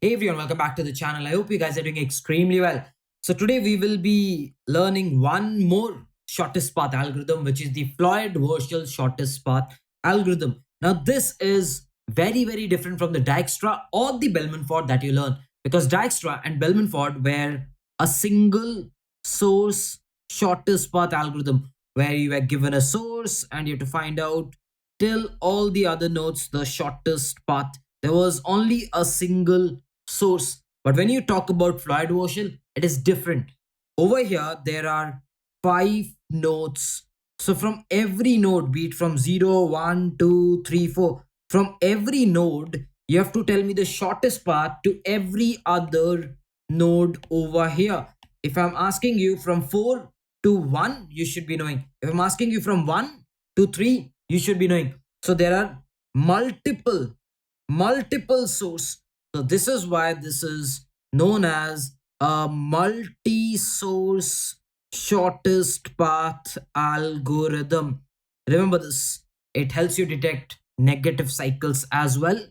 Hey everyone, welcome back to the channel. I hope you guys are doing extremely well. So today we will be learning one more shortest path algorithm, which is the Floyd Warshall shortest path algorithm. Now this is very different from the dijkstra or the Bellman-Ford that you learn, because dijkstra and Bellman-Ford were a single source shortest path algorithm where you were given a source and you have to find out till all the other nodes the shortest path. There was only a single source. But when you talk about Floyd Warshall, it is different. Over here, there are five nodes. So from every node, be it from 0, 1, 2, 3, 4, from every node, you have to tell me the shortest path to every other node over here. If I'm asking you from 4 to 1, you should be knowing. If I'm asking you from 1 to 3, you should be knowing. So there are multiple source. So this is why this is known as a multi-source shortest path algorithm. Remember this. It helps you detect negative cycles as well.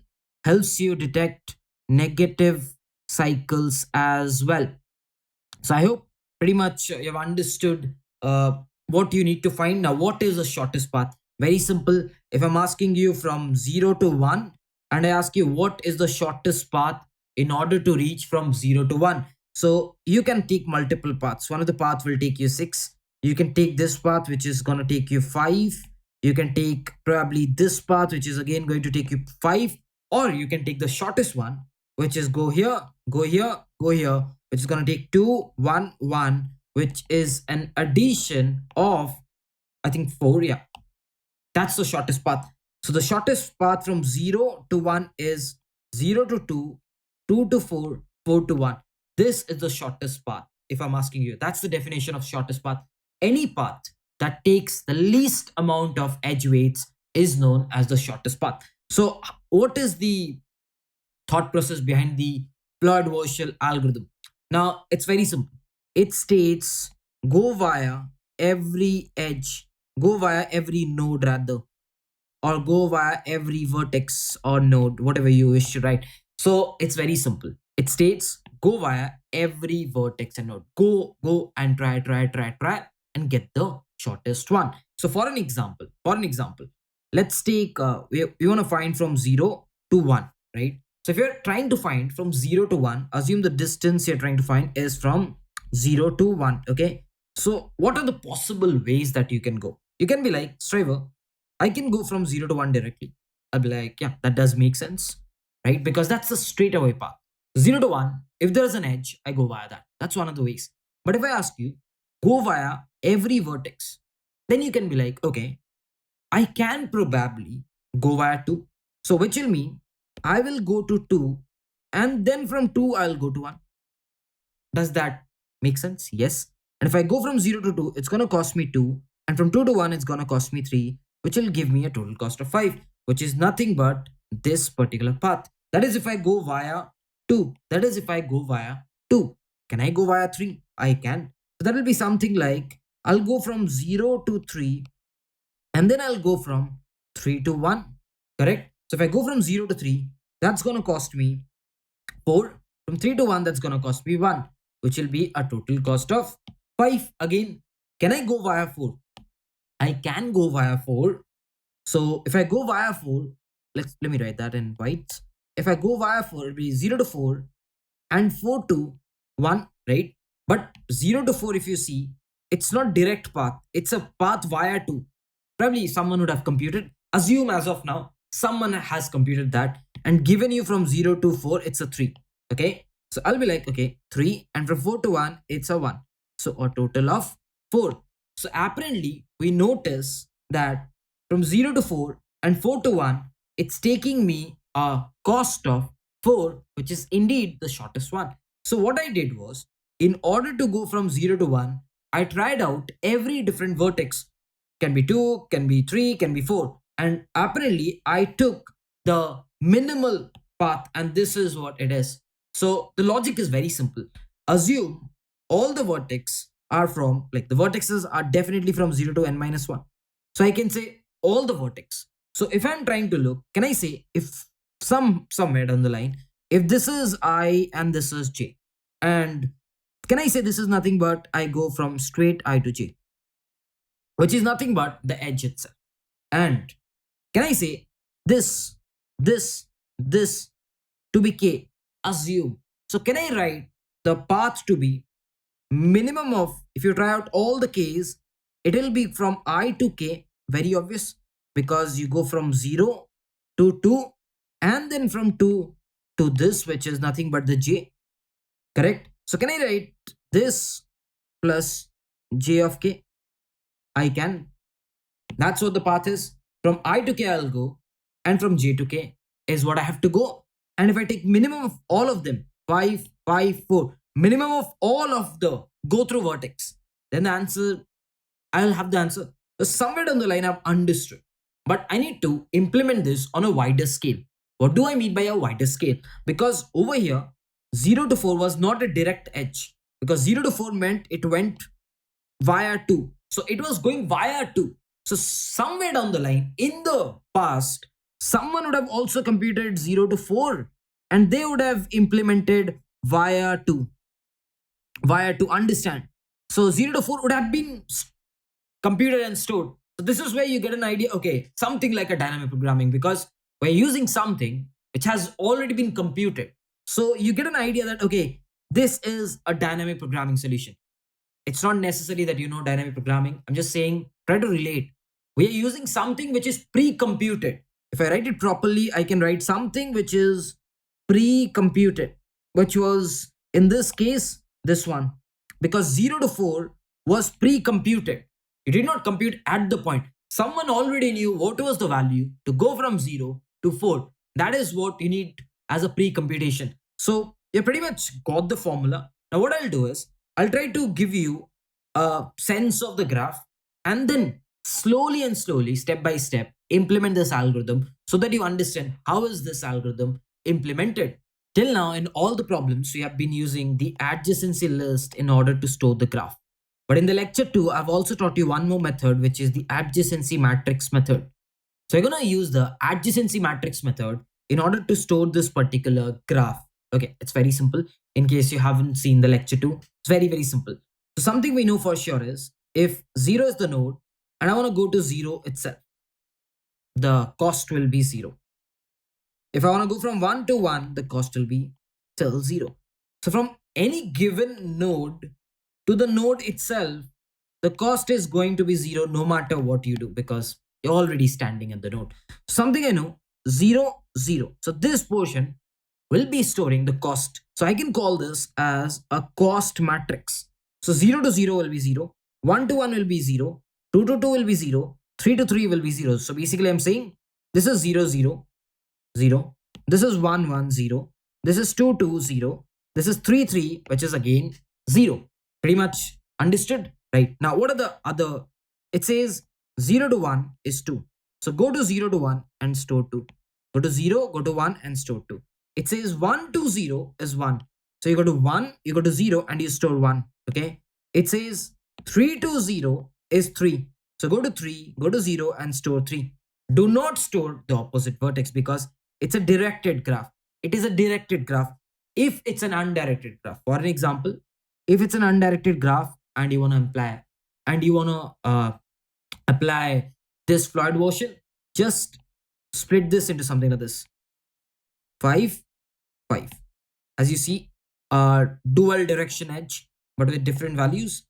Helps you detect negative cycles as well. So I hope pretty much you've understood what you need to find. Now, what is the shortest path? Very simple. If I'm asking you from 0 to 1, and I ask you what is the shortest path in order to reach from 0 to 1. So you can take multiple paths. One of the paths will take you 6. You can take this path, which is going to take you 5. You can take probably this path, which is again going to take you 5. Or you can take the shortest one, which is go here, go here, go here, which is going to take 2, 1, 1, which is an addition of, I think, 4. Yeah, that's the shortest path. So the shortest path from 0 to 1 is 0 to 2, 2 to 4, 4 to 1. This is the shortest path. If I'm asking you, that's the definition of shortest path. Any path that takes the least amount of edge weights is known as the shortest path. So what is the thought process behind the Floyd Warshall algorithm? Now, it's very simple. It states go via every edge, go via every node rather, or go via every vertex or node, whatever you wish to write. So it's very simple. It states go via every vertex and node. Go and try, and get the shortest one. So for an example, let's take we want to find from 0 to 1, right? So if you're trying to find from 0 to 1, assume the distance you're trying to find is from 0 to 1. Okay. So what are the possible ways that you can go? You can be like, Striver, I can go from 0 to 1 directly. I'll be like, yeah, that does make sense, right? Because that's the straightaway path. 0 to 1, if there's an edge, I go via that. That's one of the ways. But if I ask you, go via every vertex, then you can be like, okay, I can probably go via 2. So which will mean I will go to 2 and then from 2 I'll go to 1. Does that make sense? Yes. And if I go from 0 to 2, it's going to cost me 2. And from 2 to 1, it's going to cost me 3, which will give me a total cost of 5, which is nothing but this particular path. That is if I go via 2. That is if I go via 2. Can I go via 3? I can. So that will be something like I'll go from 0 to 3 and then I'll go from 3 to 1. Correct? So if I go from 0 to 3, that's going to cost me 4. From 3 to 1, that's going to cost me 1, which will be a total cost of 5. Again, can I go via 4? I can go via 4. So if I go via 4, let me write that in white. If I go via 4, it'll be 0 to 4 and 4 to 1, right? But 0 to 4, if you see, it's not direct path. It's a path via 2. Probably someone would have computed. Assume as of now, someone has computed that and given you from 0 to 4, it's a 3. Okay. So I'll be like, okay, 3, and from 4 to 1, it's a 1. So a total of 4. So apparently, we notice that from 0 to 4 and 4 to 1, it's taking me a cost of 4, which is indeed the shortest one. So what I did was, in order to go from 0 to 1, I tried out every different vertex. Can be 2, can be 3, can be 4. And apparently, I took the minimal path, and this is what it is. So the logic is very simple. Assume all the vertex are from, like, the vertexes are definitely from 0 to n minus 1. So I can say all the vertex. So if I'm trying to look, can I say if somewhere down the line, if this is I and this is J, and can I say this is nothing but I go from straight I to J, which is nothing but the edge itself. And can I say this, this to be K, assume. So can I write the path to be minimum of, if you try out all the Ks, it will be from I to K, very obvious, because you go from 0 to 2 and then from 2 to this, which is nothing but the J, correct? So can I write this plus J of K? I can. That's what the path is. From I to K, I'll go, and from J to K is what I have to go. And if I take minimum of all of them, 5, 5, 4, minimum of all of the go through vertex, then the answer, I'll have the answer. So somewhere down the line, I've understood. But I need to implement this on a wider scale. What do I mean by a wider scale? Because over here, 0 to 4 was not a direct edge. Because 0 to 4 meant it went via 2. So it was going via 2. So somewhere down the line, in the past, someone would have also computed 0 to 4 and they would have implemented via to understand. So 0 to 4 would have been computed and stored. So this is where you get an idea, okay, something like a dynamic programming, because we're using something which has already been computed. So you get an idea that, okay, this is a dynamic programming solution. It's not necessary that you know dynamic programming. I'm just saying, try to relate. We are using something which is pre-computed. If I write it properly, I can write something which is pre-computed, which was in this case, this one. Because 0 to 4 was pre-computed. You did not compute at the point. Someone already knew what was the value to go from 0 to 4. That is what you need as a pre-computation. So you pretty much got the formula. Now what I'll do is, I'll try to give you a sense of the graph and then slowly and slowly, step by step, implement this algorithm so that you understand how is this algorithm implemented. Till now, in all the problems, we have been using the adjacency list in order to store the graph. But in the lecture 2, I've also taught you one more method, which is the adjacency matrix method. So you're going to use the adjacency matrix method in order to store this particular graph. Okay, it's very simple. In case you haven't seen the lecture 2, it's very, very simple. So something we know for sure is, if 0 is the node and I want to go to 0 itself, the cost will be 0. If I want to go from 1 to 1, the cost will be still 0. So from any given node to the node itself, the cost is going to be 0 no matter what you do, because you're already standing at the node. Something I know, 0, 0. So this portion will be storing the cost. So I can call this as a cost matrix. So 0 to 0 will be 0, 1 to 1 will be 0, 2 to 2 will be 0, 3 to 3 will be 0. So basically I'm saying this is 0, 0, 0. This is 1, 1, 0. This is 2, 2, 0. This is 3, 3, which is again 0. Pretty much understood, right? Now what are the other? It says 0 to 1 is 2. So go to 0 to 1 and store 2. Go to 0, go to 1 and store 2. It says 1 to 0 is 1. So you go to 1, you go to 0 and you store 1. Okay. It says 3 to 0 is 3. So go to 3, go to 0 and store 3. Do not store the opposite vertex because it's a directed graph. It is a directed graph if it's an undirected graph. For an example, if it's an undirected graph and you want to apply this Floyd Warshall, just split this into something like this. 5, 5. As you see, dual direction edge, but with different values.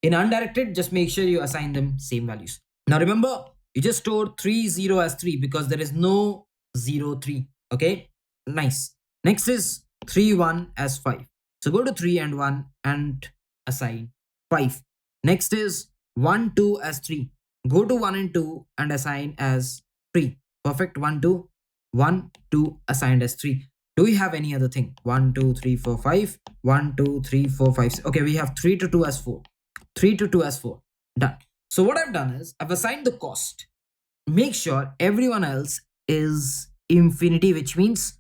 In undirected, just make sure you assign them same values. Now remember, you just store 3, 0 as 3 because there is no 0, 3. Okay, nice. Next is 3, 1 as 5. So go to 3 and 1 and assign 5. Next is 1, 2 as 3. Go to 1 and 2 and assign as 3. Perfect. 1, 2, 1, 2 assigned as 3. Do we have any other thing? 1, 2, 3, 4, 5. 1, 2, 3, 4, 5. Okay, we have 3 to 2 as 4. 3 to 2 as 4. Done. So what I've done is I've assigned the cost. Make sure everyone else is infinity, which means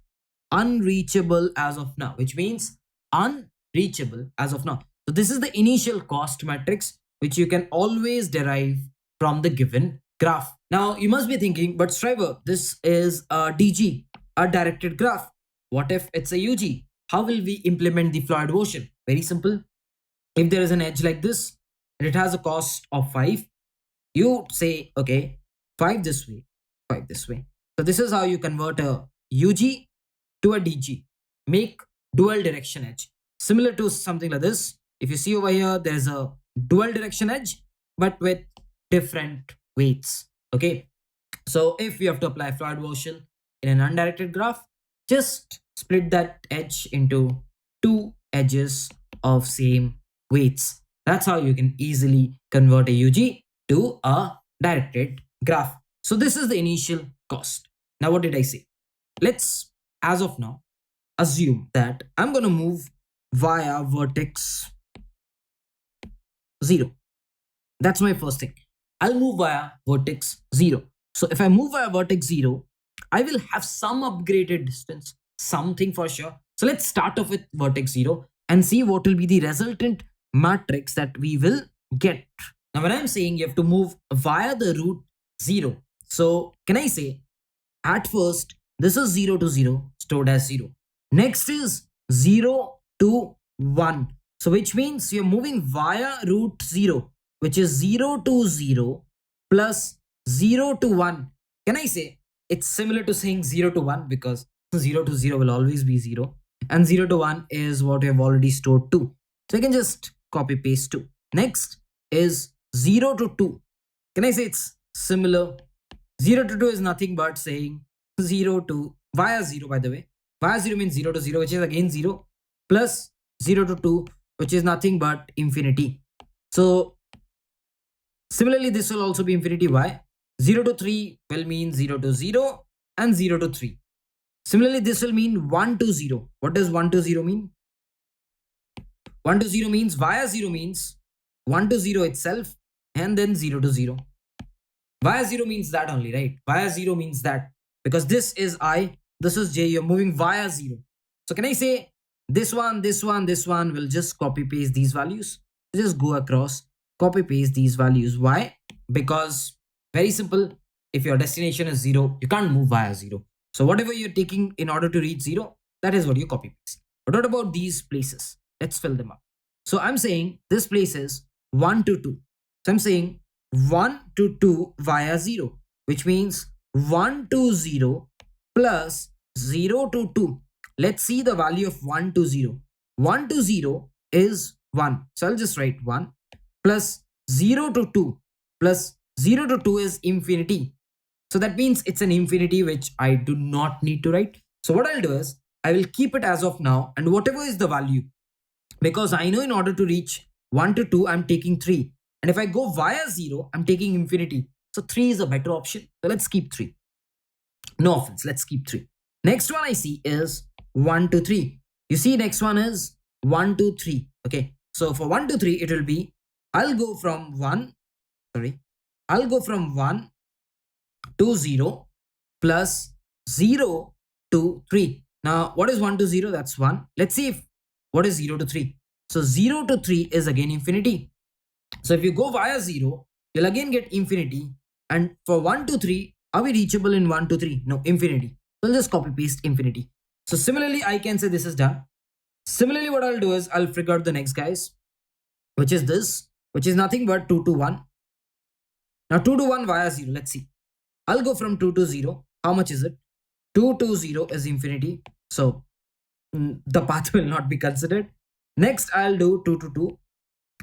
unreachable as of now, which means unreachable as of now. So this is the initial cost matrix, which you can always derive from the given graph. Now you must be thinking, but Striver, this is a DG, a directed graph. What if it's a UG? How will we implement the Floyd Warshall? Very simple. If there is an edge like this and it has a cost of 5, you say, okay, 5 this way, 5 this way. So this is how you convert a UG to a DG. Make dual direction edge. Similar to something like this. If you see over here, there's a dual direction edge, but with different weights. Okay. So if you have to apply Floyd Warshall in an undirected graph, just split that edge into two edges of same weights. That's how you can easily convert a UG to a directed graph. So this is the initial cost. Now what did I say? Let's, as of now, assume that I'm going to move via vertex 0. That's my first thing. I'll move via vertex 0. So if I move via vertex 0, I will have some upgraded distance, something for sure. So let's start off with vertex 0 and see what will be the resultant matrix that we will get. Now when I'm saying you have to move via the root 0, so can I say at first this is 0 to 0 stored as 0. Next is 0 to 1. So which means you're moving via root 0, which is 0 to 0 plus 0 to 1. Can I say it's similar to saying 0 to 1 because 0 to 0 will always be 0 and 0 to 1 is what we have already stored 2. So I can just copy paste 2. Next is 0 to 2. Can I say it's similar? 0 to 2 is nothing but saying 0 to via 0, by the way. Via 0 means 0 to 0, which is again 0 plus 0 to 2, which is nothing but infinity. So similarly, this will also be infinity. Why? 0 to 3 will mean 0 to 0 and 0 to 3. Similarly, this will mean 1 to 0. What does 1 to 0 mean? 1 to 0 means via 0 means 1 to 0 itself and then 0 to 0. Via 0 means that only, right? Via 0 means that because this is I, this is J, you're moving via 0. So can I say this one, this one, this one will just copy paste these values? Just go across, copy paste these values. Why? Because very simple, if your destination is 0, you can't move via 0. So whatever you're taking in order to reach 0, that is what you copy paste. But what about these places? Let's fill them up. So I'm saying this place is 1 to 2. So I'm saying 1 to 2 via 0, which means 1 to 0 plus 0 to 2. Let's see the value of 1 to 0. 1 to 0 is 1. So I'll just write 1 plus 0 to 2 plus 0 to 2 is infinity. So that means it's an infinity which I do not need to write. So what I'll do is I will keep it as of now and whatever is the value, because I know in order to reach 1 to 2, I'm taking 3. And if I go via 0, I'm taking infinity. So 3 is a better option. So let's keep 3. No offense, let's keep 3. Next one I see is 1 to 3. You see next one is 1 to 3. Okay. So for 1 to 3, it will be, I'll go from 1 to 0 plus 0 to 3. Now, what is 1 to 0? That's 1. Let's see if what is 0 to 3. So 0 to 3 is again infinity. So if you go via 0, you'll again get infinity. And for 1 to 3, are we reachable in 1 to 3? No, infinity. So I'll just copy paste infinity. So similarly, I can say this is done. Similarly, what I'll do is I'll figure out the next guys, which is this, which is nothing but 2 to 1. Now 2 to 1 via 0. Let's see. I'll go from 2 to 0. How much is it? 2 to 0 is infinity. So the path will not be considered. Next, I'll do 2 to 2.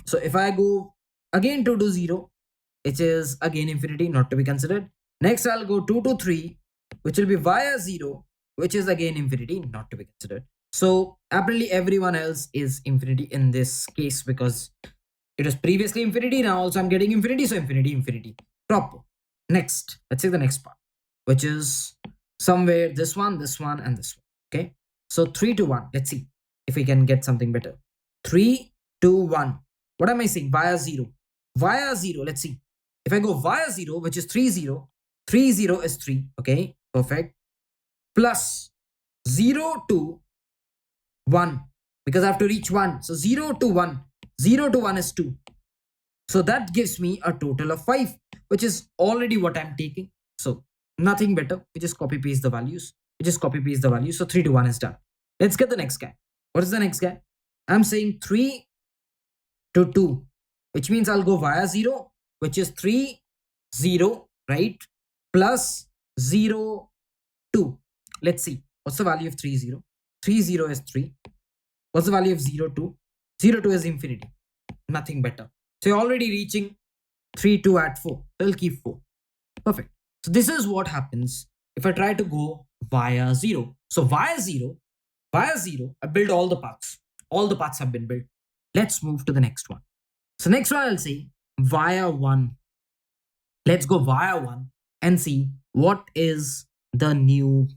So if I go again 2 to 0, it is again infinity, not to be considered. Next, I'll go 2 to 3, which will be via 0, which is again infinity, not to be considered. So apparently everyone else is infinity in this case because it was previously infinity. Now also I'm getting infinity. So infinity, infinity. Proper. Next, let's see the next part, which is somewhere this one, and this one. Okay. So 3 to 1. Let's see if we can get something better. 3 to 1. What am I saying? Via 0. Via 0. Let's see. If I go via 0, which is 3 0, 3 0 is 3. Okay. Perfect. Plus 0 to 1 because I have to reach 1. So 0 to 1. 0 to 1 is 2. So that gives me a total of 5, which is already what I'm taking. So nothing better. We just copy paste the values. You just copy paste the value. So 3 to 1 is done. Let's get the next guy. What is the next guy? I'm saying 3 to 2, which means I'll go via 0, which is 3, 0, right? Plus 0, 2. Let's see. What's the value of 3, 0? 3, 0 is 3. What's the value of 0, 2? 0, 2 is infinity. Nothing better. So you're already reaching 3, 2 at 4. So I'll keep 4. Perfect. So this is what happens if I try to go via 0. So via 0, I build all the paths. All the paths have been built. Let's move to the next one. So next one I'll say via 1. Let's go via 1 and see what is the new.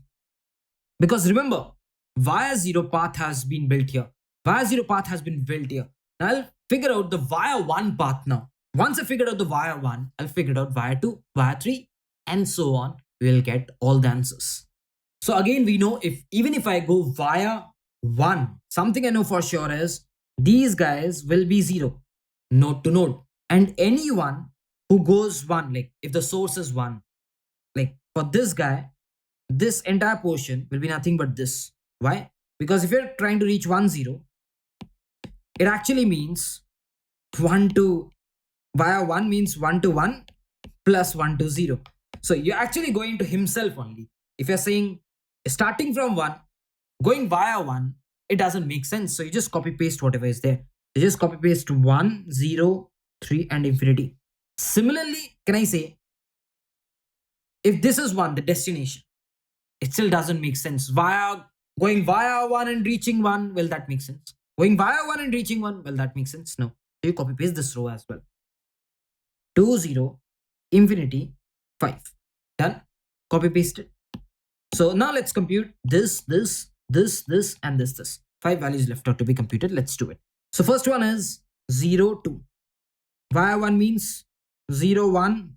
Because remember, via 0 path has been built here. Via 0 path has been built here. Now I'll figure out the via 1 path now. Once I figured out the via 1, I'll figure out via 2, via 3, and so on. We'll get all the answers. So again, we know even if I go via 1, something I know for sure is these guys will be 0, node to node. And anyone who goes 1, like if the source is 1, like for this guy, this entire portion will be nothing but this. Why? Because if you're trying to reach 1, 0, it actually means 1 to via 1 means 1 to 1 plus 1 to 0. So you're actually going to himself only. If you're saying starting from 1, going via 1, it doesn't make sense. So you just copy paste whatever is there. You just copy paste 1, 0, 3 and infinity. Similarly, can I say if this is 1, the destination, it still doesn't make sense. Going via 1 and reaching 1, will that make sense? Going via 1 and reaching 1, will that make sense? No. So you copy paste this row as well. 2, 0, infinity, 5. Done. Copy paste it. So now let's compute this, and this. 5 values left out to be computed. Let's do it. So first one is 0, 2. Via 1 means 0, 1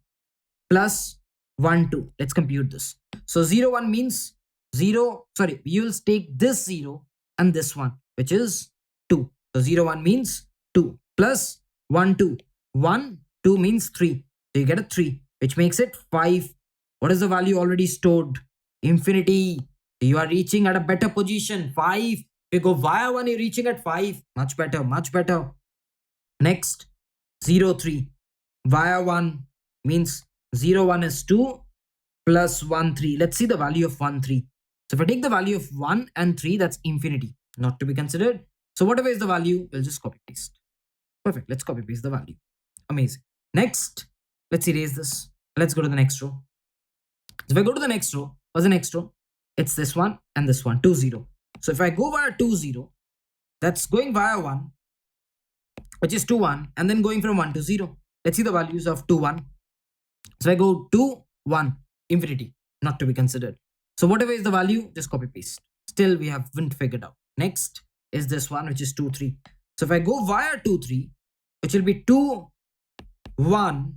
plus 1, 2. Let's compute this. So 0, 1 means 0. Sorry, you will take this 0 and this one, which is 2. So 0, 1 means 2 plus 1, 2. 1, 2 means 3. So you get a 3, which makes it 5. What is the value already stored? Infinity. You are reaching at a better position. 5. If you go via 1, you're reaching at 5. Much better, much better. Next, 0, 3. Via 1 means 0, 1 is 2 plus 1, 3. Let's see the value of 1, 3. So if I take the value of 1 and 3, that's infinity. Not to be considered. So whatever is the value, we'll just copy paste. Perfect. Let's copy paste the value. Amazing. Next, let's erase this. Let's go to the next row. So if I go to the next row, what's the next row? It's this one and this one, 2, 0. So if I go via 2, 0, that's going via 1, which is 2, 1, and then going from 1 to 0. Let's see the values of 2, 1. So I go 2, 1, infinity, not to be considered. So whatever is the value, just copy paste. Still, we haven't figured out. Next is this one, which is 2, 3. So if I go via 2, 3, which will be 2, 1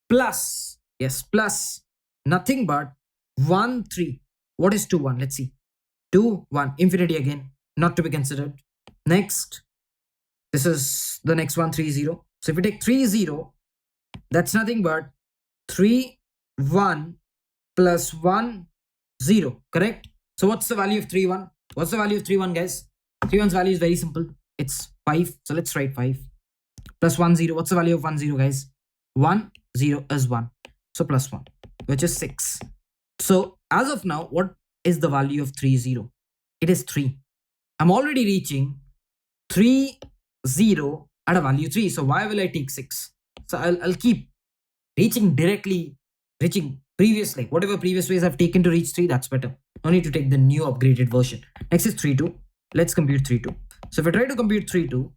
plus, yes, plus nothing but 1, 3. What is 2, 1? Let's see. 2, 1, infinity again, not to be considered. Next, this is the next one, 3, 0. So if we take 3, 0, that's nothing but 3, 1 plus 1, 0, correct? So what's the value of 3, 1? What's the value of 3, 1, guys? 3, 1's value is very simple. It's 5. So let's write 5. Plus 1, 0. What's the value of 1, 0, guys? 1, 0 is 1. So plus 1, which is 6. So as of now, what is the value of 3, 0? It is 3. I'm already reaching 3, 0 at a value 3. So why will I take 6? So I'll keep reaching previous, like whatever previous ways I've taken to reach 3, that's better. No need to take the new upgraded version. Next is 3, 2. Let's compute 3, 2. So if I try to compute 3, 2,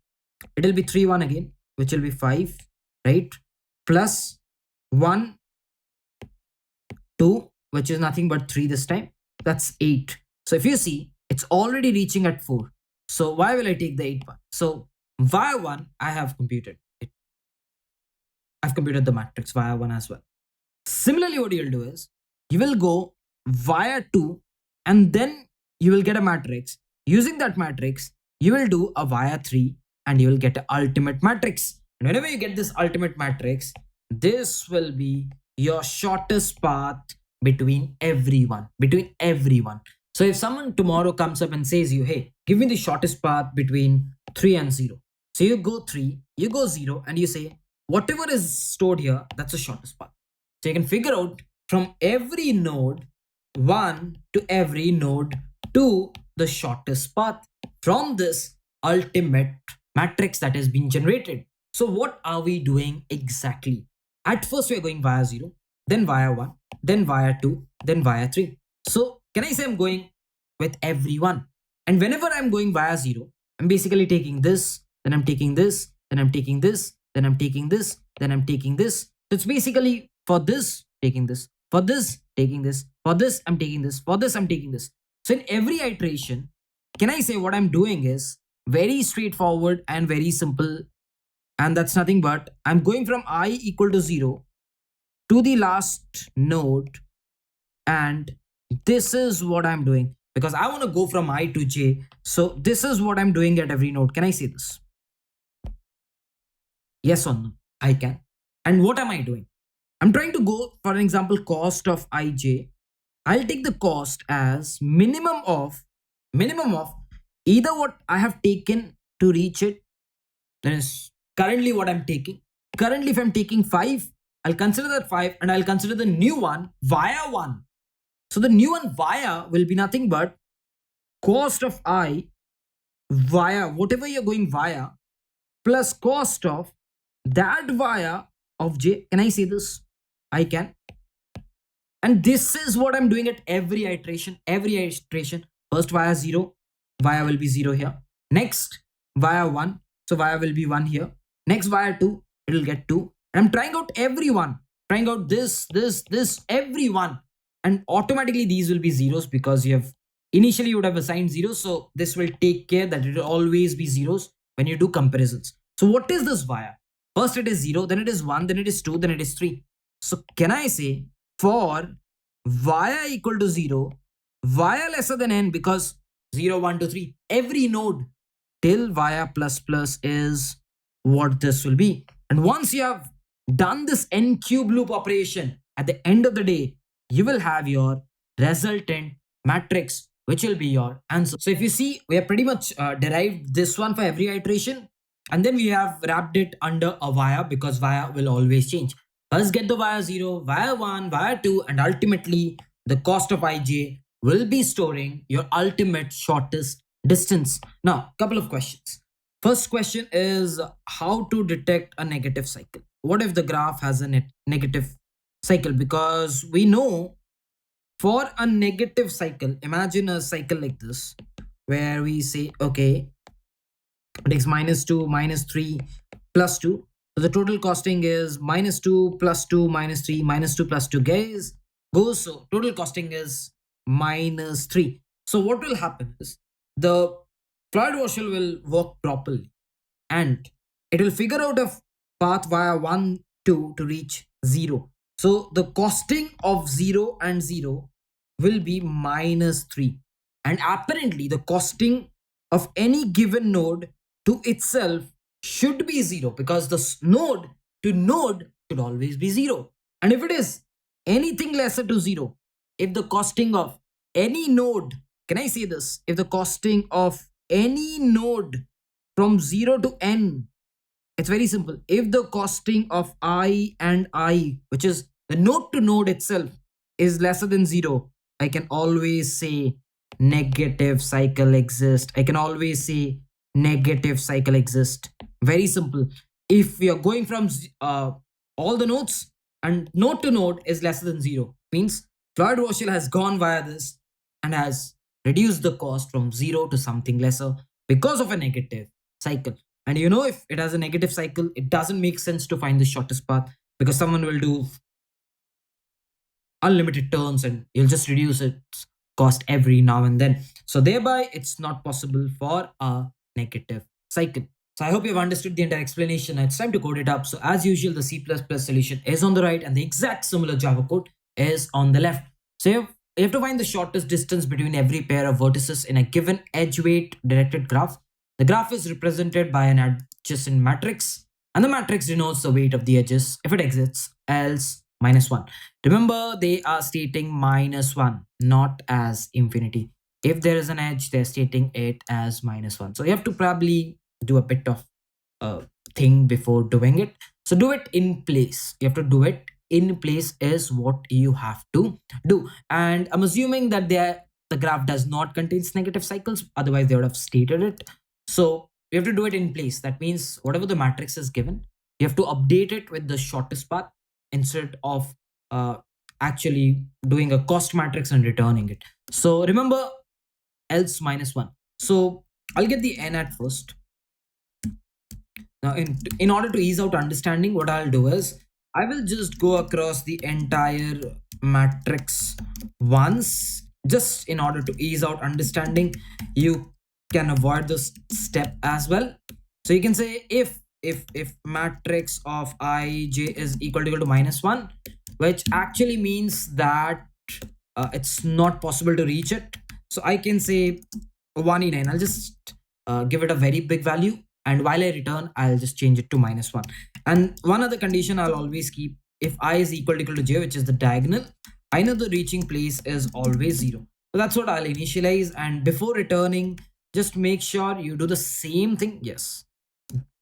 it'll be 3, 1 again, which will be 5, right? Plus 1, 2, which is nothing but 3 this time. That's 8. So if you see, it's already reaching at 4. So why will I take the 8 one? So via 1, I have computed it. I've computed the matrix via 1 as well. Similarly, what you'll do is, you will go via 2 and then you will get a matrix. Using that matrix, you will do a via 3 and you will get an ultimate matrix. And whenever you get this ultimate matrix, this will be your shortest path between everyone. So if someone tomorrow comes up and says you, hey, give me the shortest path between 3 and 0. So you go 3, you go 0, and you say, whatever is stored here, that's the shortest path. So you can figure out from every node 1 to every node 2 the shortest path from this ultimate matrix that has been generated. So what are we doing exactly? At first we are going via 0, then via 1, then via 2, then via 3. So can I say I'm going with everyone? And whenever I'm going via 0, I'm basically taking this, then I'm taking this, then I'm taking this, then I'm taking this, then I'm taking this. So it's basically for this, taking this, for this, taking this, for this, I'm taking this, for this, I'm taking this. So in every iteration, can I say what I'm doing is very straightforward and very simple. And that's nothing but I'm going from I equal to 0 to the last node, and this is what I'm doing because I want to go from I to J. So this is what I'm doing at every node. Can I say this? Yes or no? I can. And what am I doing? I'm trying to go, for an example, cost of ij. I'll take the cost as minimum of either what I have taken to reach it. That is currently what I'm taking. Currently, if I'm taking 5, I'll consider that 5 and I'll consider the new one via 1. So the new one via will be nothing but cost of I via whatever you're going via plus cost of that via of j. Can I say this? I can. And this is what I'm doing at every iteration. Every iteration. First via 0, via will be 0 here. Next via 1, so via will be 1 here. Next via 2, it will get 2. And I'm trying out everyone. Trying out this, everyone. And automatically these will be zeros because you have initially you would have assigned zeros. So this will take care that it will always be zeros when you do comparisons. So what is this via? First it is 0, then it is 1, then it is 2, then it is 3. So can I say for via equal to 0, via lesser than n because 0, 1, 2, 3, every node till via plus plus is what this will be. And once you have done this n cube loop operation, at the end of the day, you will have your resultant matrix, which will be your answer. So if you see, we have pretty much derived this one for every iteration. And then we have wrapped it under a via because via will always change. First get the via 0, via 1, via 2, and ultimately the cost of ij will be storing your ultimate shortest distance. Now, couple of questions. First question is how to detect a negative cycle. What if the graph has a negative cycle? Because we know for a negative cycle, imagine a cycle like this where we say, okay, it takes -2, -3, +2. So the total costing is -2, +2, -3, -2, +2 guys goes. So total costing is -3. So what will happen is the Floyd Warshall will work properly and it will figure out a path via 1, 2 to reach 0. So the costing of 0 and 0 will be -3. And apparently the costing of any given node to itself should be 0 because the node to node should always be 0. And if it is anything lesser to 0, if the costing of any node, can I say this? If the costing of any node from 0 to n, it's very simple. If the costing of I and I, which is the node to node itself, is lesser than 0, I can always say negative cycle exists. I can always say negative cycle exists. Very simple. If we are going from all the nodes and node to node is lesser than 0, means Floyd Warshall has gone via this and has reduced the cost from 0 to something lesser because of a negative cycle. And you know, if it has a negative cycle, it doesn't make sense to find the shortest path because someone will do unlimited turns and you'll just reduce its cost every now and then. So thereby, it's not possible for a negative cycle. So I hope you've understood the entire explanation. It's time to code it up. So as usual, the C++ solution is on the right and the exact similar Java code is on the left. So you have to find the shortest distance between every pair of vertices in a given edge weight directed graph. The graph is represented by an adjacent matrix and the matrix denotes the weight of the edges if it exists, else -1. Remember, they are stating -1, not as infinity. If there is an edge, they're stating it as -1. So you have to probably do a bit of thing before doing it. So do it in place. You have to do it in place is what you have to do. And I'm assuming that the graph does not contain negative cycles. Otherwise, they would have stated it. So you have to do it in place. That means whatever the matrix is given, you have to update it with the shortest path instead of actually doing a cost matrix and returning it. So remember else -1. So I'll get the n at first. Now, in order to ease out understanding, what I'll do is I will just go across the entire matrix once, just in order to ease out understanding. You can avoid this step as well. So you can say if matrix of ij is equal to -1, which actually means that it's not possible to reach it. So I can say 1e9. I'll just give it a very big value, and while I return, I'll just change it to -1. And one other condition I'll always keep: if I is equal to j, which is the diagonal, I know the reaching place is always 0. So that's what I'll initialize. And before returning, just make sure you do the same thing. Yes.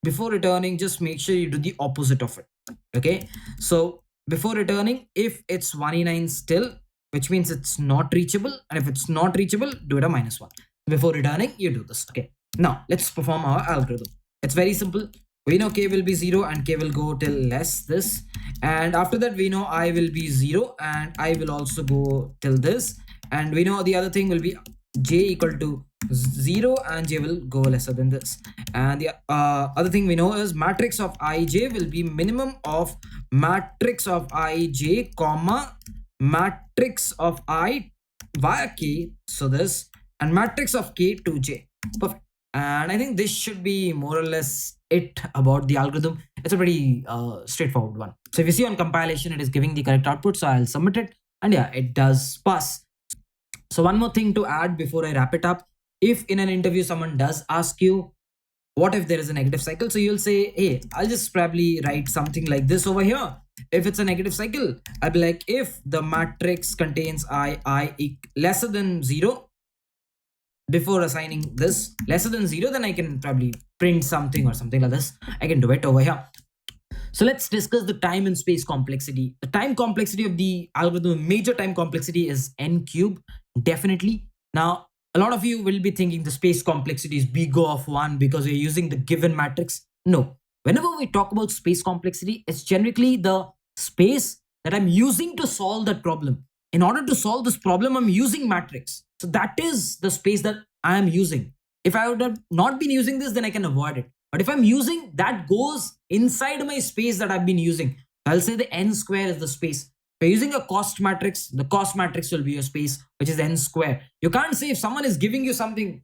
Before returning, just make sure you do the opposite of it. Okay. So before returning, if it's 1e9 still, which means it's not reachable. And if it's not reachable, do it a -1. Before returning, you do this. Okay. Now let's perform our algorithm. It's very simple. We know k will be 0 and k will go till less this. And after that, we know I will be 0 and I will also go till this. And we know the other thing will be j equal to 0 and j will go lesser than this. And the other thing we know is matrix of ij will be minimum of matrix of ij comma matrix of I via k. So this, and matrix of k to j. Perfect. And I think this should be more or less it about the algorithm. It's a pretty straightforward one. So if you see on compilation, it is giving the correct output. So I'll submit it. And yeah, it does pass. So one more thing to add before I wrap it up. If in an interview, someone does ask you, what if there is a negative cycle? So you'll say, hey, I'll just probably write something like this over here. If it's a negative cycle, I'll be like, if the matrix contains I lesser than 0, before assigning this lesser than 0, then I can probably print something or something like this. I can do it over here. So let's discuss the time and space complexity. The time complexity of the algorithm, major time complexity is n cube, definitely. Now, a lot of you will be thinking the space complexity is big of 1 because you're using the given matrix. No. Whenever we talk about space complexity, it's generally the space that I'm using to solve that problem. In order to solve this problem, I'm using matrix. So that is the space that I am using. If I would have not been using this, then I can avoid it. But if I'm using, that goes inside my space that I've been using. I'll say the n square is the space. If you're using a cost matrix, the cost matrix will be your space, which is n square. You can't say if someone is giving you something,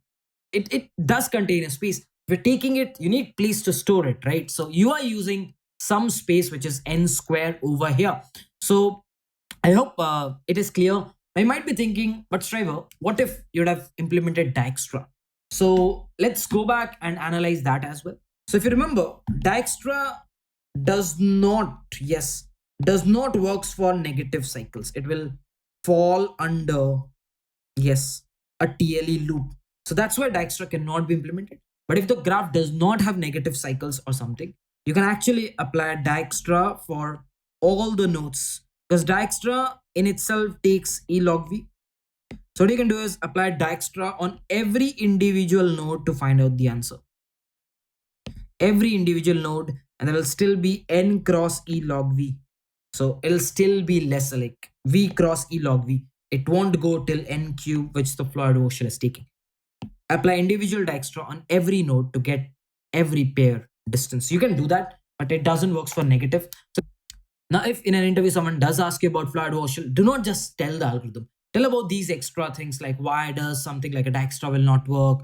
it does contain a space. If you're taking it, you need place to store it, right? So you are using some space, which is n square over here. So I hope it is clear. I might be thinking, but Striver, what if you'd have implemented dijkstra? So let's go back and analyze that as well. So if you remember, dijkstra does not works for negative cycles. It will fall under, yes, a TLE loop. So that's why dijkstra cannot be implemented. But if the graph does not have negative cycles or something, you can actually apply dijkstra for all the nodes, because dijkstra in itself takes E log V. So what you can do is apply dijkstra on every individual node to find out the answer. Every individual node, and there will still be n cross E log V. So it'll still be less like V cross E log V. It won't go till n cube, which the Floyd Warshall is taking. Apply individual dijkstra on every node to get every pair distance. You can do that, but it doesn't work for negative. So now, if in an interview someone does ask you about Floyd Warshall, do not just tell the algorithm. Tell about these extra things like why does something like a dijkstra will not work,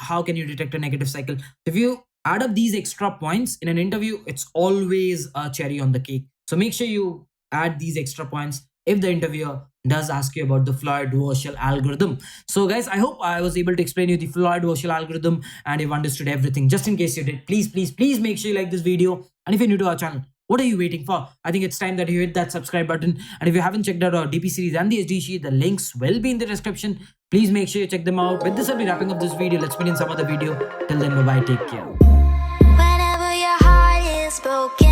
how can you detect a negative cycle. If you add up these extra points in an interview, it's always a cherry on the cake. So make sure you add these extra points if the interviewer does ask you about the Floyd Warshall algorithm. So guys, I hope I was able to explain you the Floyd Warshall algorithm and you've understood everything. Just in case you did, please make sure you like this video. And if you're new to our channel, what are you waiting for? I think it's time that you hit that subscribe button. And if you haven't checked out our DP series and the SD sheet, the links will be in the description. Please make sure you check them out. With this, I'll be wrapping up this video. Let's meet in some other video. Till then, bye bye. Take care. Whenever your heart is broken.